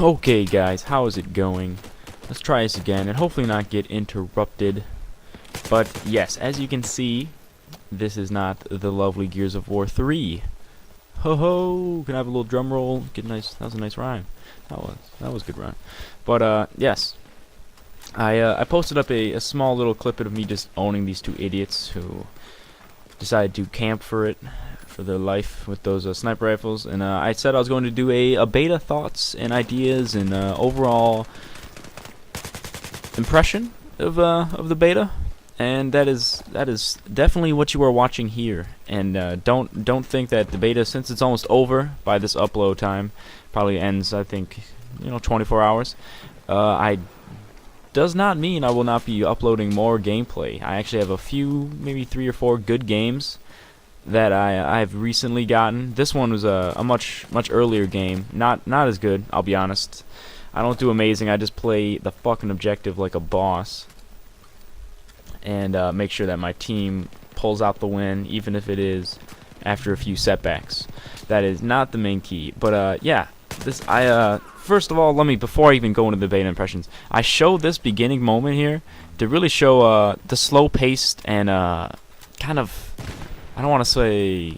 Okay guys, how is it going? Let's try this again and hopefully not get interrupted. But yes, as you can see, this is not the lovely Gears of War 3. Ho ho! Can I have a little drum roll? Get nice. That was a nice rhyme. That was a good rhyme. But yes, I posted up a small little clip of me just owning these two idiots who decided to camp for their life with those sniper rifles, and I said I was going to do a beta thoughts and ideas and overall impression of the beta, and that is definitely what you are watching here. And don't think that the beta, since it's almost over by this upload time, probably ends, I think, 24 hours. I does not mean I will not be uploading more gameplay. I actually have a few, maybe 3 or 4 good games that I've recently gotten. This one was a much earlier game, not as good, I'll be honest. I don't do amazing. I just play the fucking objective like a boss and make sure that my team pulls out the win, even if it is after a few setbacks. That is not the main key. But yeah, first of all, before I even go into the beta impressions, I show this beginning moment here to really show the slow-paced and kind of, I don't want to say,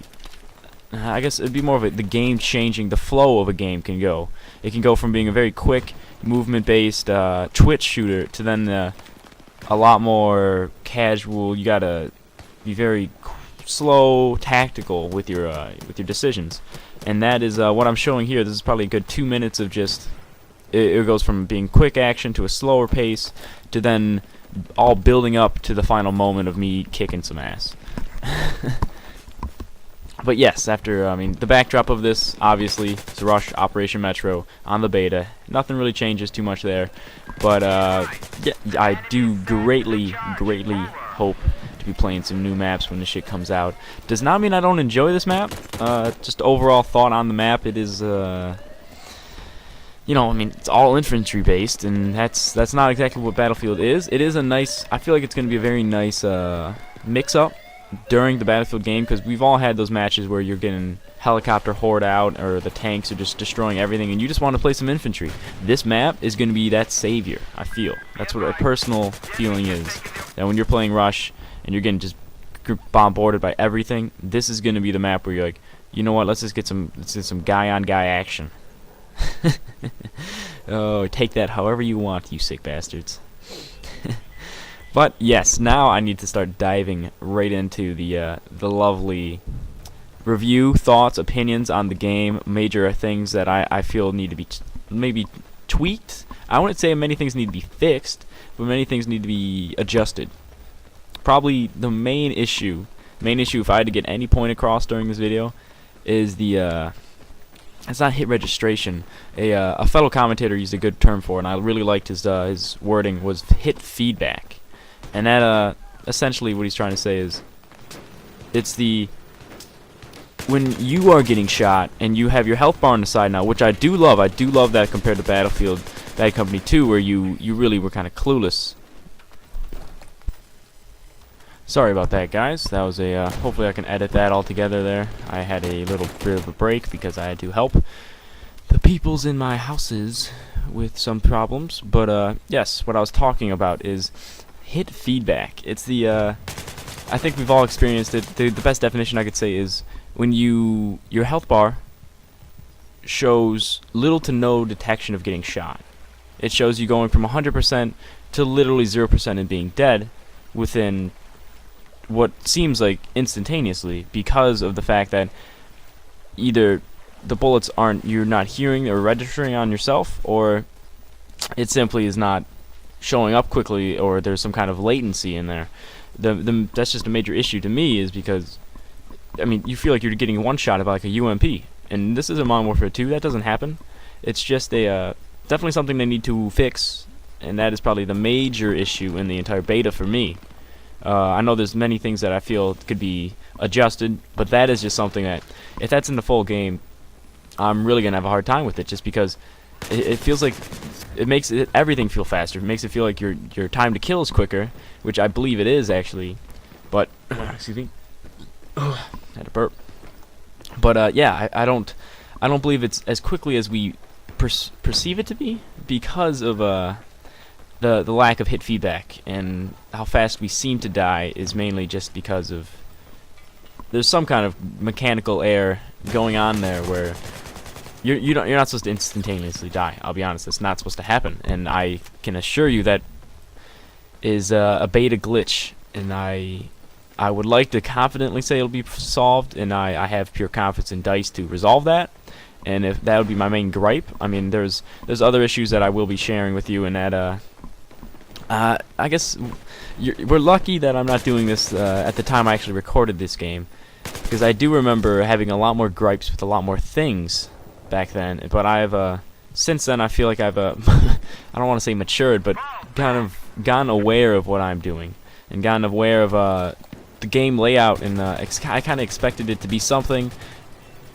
I guess it'd be more of the game changing, the flow of a game can go. It can go from being a very quick, movement-based twitch shooter to then a lot more casual. You gotta be very slow, tactical with your decisions, and that is what I'm showing here. This is probably a good 2 minutes of just. It goes from being quick action to a slower pace to then all building up to the final moment of me kicking some ass. But yes, after the backdrop of this obviously is Rush Operation Metro on the beta. Nothing really changes too much there, but yeah, I do greatly hope to be playing some new maps when this shit comes out. Does not mean I don't enjoy this map. Just overall thought on the map, it is it's all infantry based, and that's not exactly what Battlefield is. It is a nice. I feel like it's going to be a very nice mix up during the Battlefield game, because we've all had those matches where you're getting helicopter horde out, or the tanks are just destroying everything, and you just want to play some infantry. This map is going to be that savior, I feel. That's what a personal feeling is. That when you're playing Rush and you're getting just bombarded by everything, this is going to be the map where you're like, you know what? Let's get some guy-on-guy action. Oh, take that however you want, you sick bastards. But yes, now I need to start diving right into the lovely review, thoughts, opinions on the game, major things that I feel need to be maybe tweaked. I wouldn't say many things need to be fixed, but many things need to be adjusted. Probably the main issue if I had to get any point across during this video is it's not hit registration. A fellow commentator used a good term for it, and I really liked his wording, was hit feedback. And that essentially what he's trying to say is, it's when you are getting shot and you have your health bar on the side now, which I do love. I do love that compared to Battlefield Bad Company 2, where you really were kind of clueless. Sorry about that, guys. That was hopefully I can edit that all together there. I had a little bit of a break because I had to help the peoples in my houses with some problems. But yes, what I was talking about is hit feedback. It's I think we've all experienced it. The best definition I could say is when your health bar shows little to no detection of getting shot. It shows you going from 100% to literally 0% and being dead within what seems like instantaneously, because of the fact that either the bullets you're not hearing or registering on yourself, or it simply is not showing up quickly, or there's some kind of latency in there. That's just a major issue to me, is because you feel like you're getting one shot about like a UMP, and this isn't Modern Warfare 2. That doesn't happen. It's just definitely something they need to fix, and that is probably the major issue in the entire beta for me. I know there's many things that I feel could be adjusted, but that is just something that, if that's in the full game, I'm really gonna have a hard time with it, just because it feels like it makes everything feel faster. It makes it feel like your time to kill is quicker, which I believe it is actually. But excuse me, had a burp. But yeah, I don't believe it's as quickly as we perceive it to be because of the lack of hit feedback, and how fast we seem to die is mainly just because of there's some kind of mechanical error going on there where you're not supposed to instantaneously die. I'll be honest, it's not supposed to happen, and I can assure you that is a beta glitch, and I would like to confidently say it'll be solved, and I have pure confidence in DICE to resolve that. And if that would be my main gripe, I mean, there's other issues that I will be sharing with you, and that I guess we're lucky that I'm not doing this at the time I actually recorded this game, because I do remember having a lot more gripes with a lot more things back then. But I've since then I feel like I've I don't want to say matured, but kind of gotten aware of what I'm doing, and gotten aware of the game layout, and I kind of expected it to be something,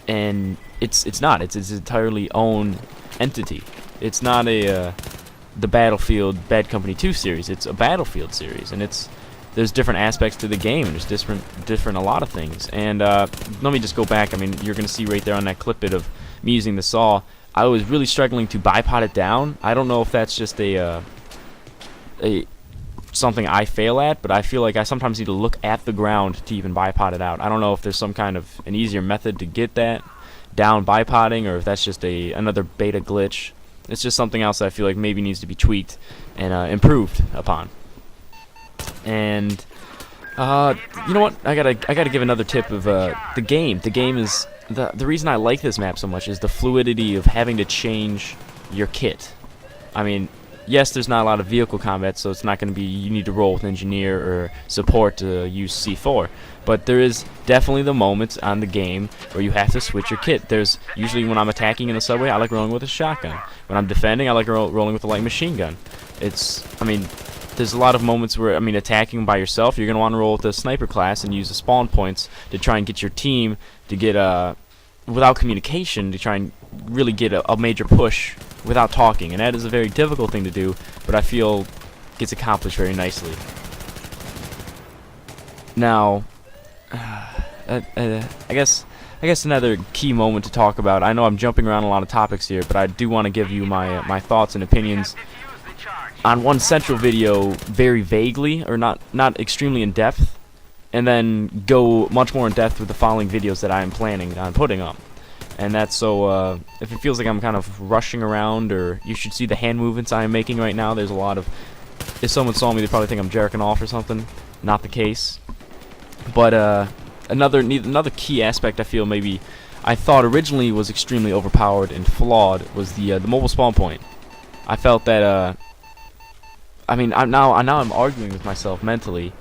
and it's not. It's its entirely own entity. It's not a the Battlefield Bad Company 2 series. It's a Battlefield series, and there's different aspects to the game, and there's different a lot of things. And let me just go back. I mean, you're gonna see right there on that clip bit of me using the saw. I was really struggling to bipod it down. I don't know if that's just a something I fail at, but I feel like I sometimes need to look at the ground to even bipod it out. I don't know if there's some kind of an easier method to get that down bipoding, or if that's just another beta glitch. It's just something else that I feel like maybe needs to be tweaked and improved upon. And you know what? I gotta give another tip of the game. The game is the reason I like this map so much is the fluidity of having to change your kit. I mean, yes, there's not a lot of vehicle combat, so it's not going to be you need to roll with engineer or support to use C4. But there is definitely the moments on the game where you have to switch your kit. There's usually when I'm attacking in the subway, I like rolling with a shotgun. When I'm defending, I like rolling with a light machine gun. I mean, there's a lot of moments where, I mean, attacking by yourself, you're going to want to roll with the sniper class and use the spawn points to try and get your team to get without communication, to try and really get a major push without talking, and that is a very difficult thing to do, but I feel gets accomplished very nicely. Now, I guess another key moment to talk about. I know I'm jumping around a lot of topics here, but I do want to give you my thoughts and opinions on one central video very vaguely, or not extremely in depth, and then go much more in depth with the following videos that I am planning on putting up. And that's so, if it feels like I'm kind of rushing around, or you should see the hand movements I am making right now. There's a lot of, if someone saw me, they'd probably think I'm jerking off or something. Not the case. But another key aspect I feel maybe I thought originally was extremely overpowered and flawed was the mobile spawn point. I felt that, I mean, now I'm arguing with myself mentally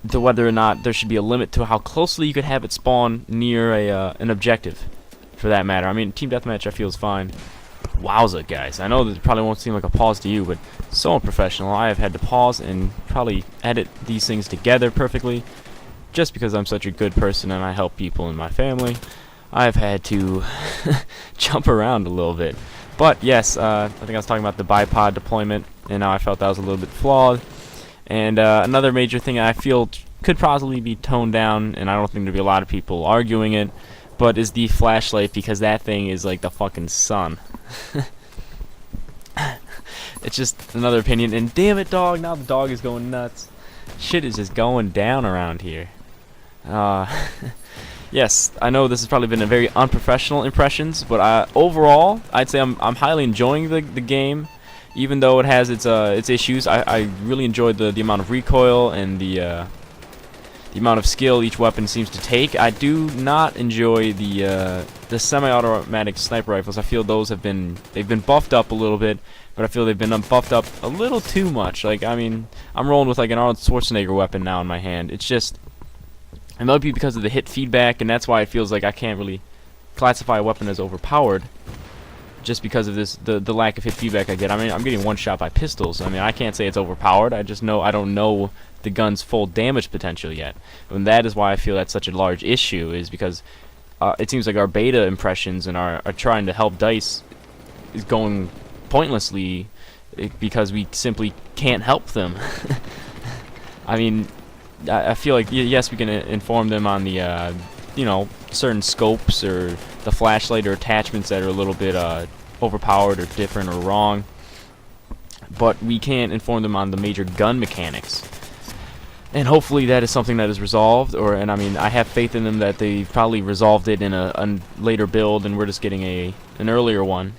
to whether or not there should be a limit to how closely you could have it spawn near an objective. For that matter, I mean, team deathmatch I feel is fine. Wowza, guys! I know that it probably won't seem like a pause to you, but so unprofessional. I have had to pause and probably edit these things together perfectly, just because I'm such a good person and I help people in my family. I've had to jump around a little bit, but yes, I think I was talking about the bipod deployment, and now I felt that was a little bit flawed. And another major thing I feel could possibly be toned down, and I don't think there'll be a lot of people arguing it, but is the flashlight, because that thing is like the fucking sun. It's just another opinion, and damn it, dog, now the dog is going nuts. Shit is just going down around here. Yes, I know this has probably been a very unprofessional impressions, but overall, I'd say I'm highly enjoying the game, even though it has its issues. I really enjoyed the amount of recoil and the amount of skill each weapon seems to take. I do not enjoy the semi-automatic sniper rifles. I feel they've been buffed up a little bit, but I feel they've been buffed up a little too much. Like, I mean, I'm rolling with like an Arnold Schwarzenegger weapon now in my hand. It's just, it might be because of the hit feedback, and that's why it feels like I can't really classify a weapon as overpowered, just because of the lack of hit feedback I get. I mean, I'm getting one shot by pistols. I mean, I can't say it's overpowered. I just know I don't know the gun's full damage potential yet, and that is why I feel that's such a large issue, is because it seems like our beta impressions and our trying to help DICE is going pointlessly because we simply can't help them. I mean, I feel like yes, we can inform them on the you know, certain scopes or the flashlight or attachments that are a little bit overpowered or different or wrong, but we can't inform them on the major gun mechanics. And hopefully that is something that is resolved, and I mean, I have faith in them that they've probably resolved it in a later build, and we're just getting an earlier one.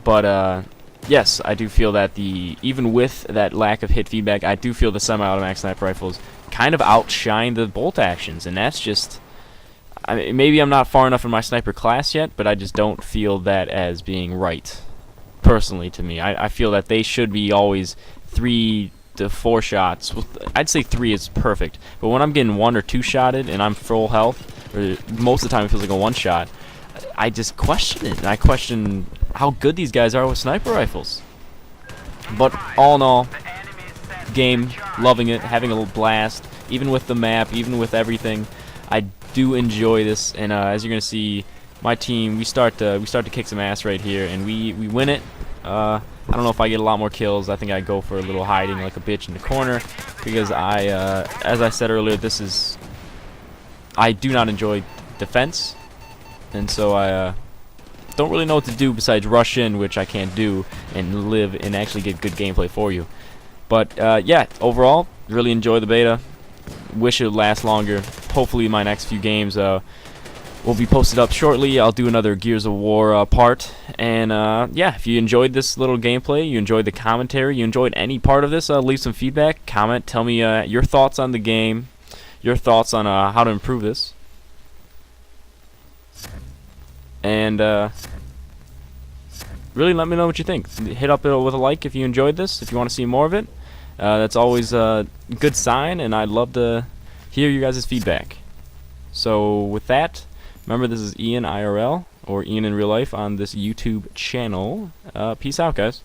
But yes, I do feel that even with that lack of hit feedback, I do feel the semi-automatic sniper rifles kind of outshine the bolt actions, and that's just, I mean, maybe I'm not far enough in my sniper class yet, but I just don't feel that as being right, personally, to me. I feel that they should be always 3 to 4 shots. I'd say 3 is perfect, but when I'm getting 1 or 2 shotted and I'm full health, or most of the time it feels like a 1 shot, I just question it, and I question how good these guys are with sniper rifles. But all in all, game, loving it, having a little blast, even with the map, even with everything. I do enjoy this, and as you're gonna see, my team, we start to kick some ass right here, and we win it. I don't know if I get a lot more kills. I think I go for a little hiding like a bitch in the corner, because as I said earlier, I do not enjoy defense, and so I don't really know what to do besides rush in, which I can't do, and live and actually get good gameplay for you. But yeah, overall, really enjoy the beta. Wish it would last longer. Hopefully my next few games will be posted up shortly. I'll do another Gears of War part. And yeah, if you enjoyed this little gameplay, you enjoyed the commentary, you enjoyed any part of this, leave some feedback, comment, tell me your thoughts on the game, your thoughts on how to improve this. And really let me know what you think. Hit up it with a like if you enjoyed this, if you want to see more of it. That's always a good sign, and I'd love to hear you guys' feedback. So with that, remember, this is Ian IRL, or Ian in real life, on this YouTube channel. Peace out, guys.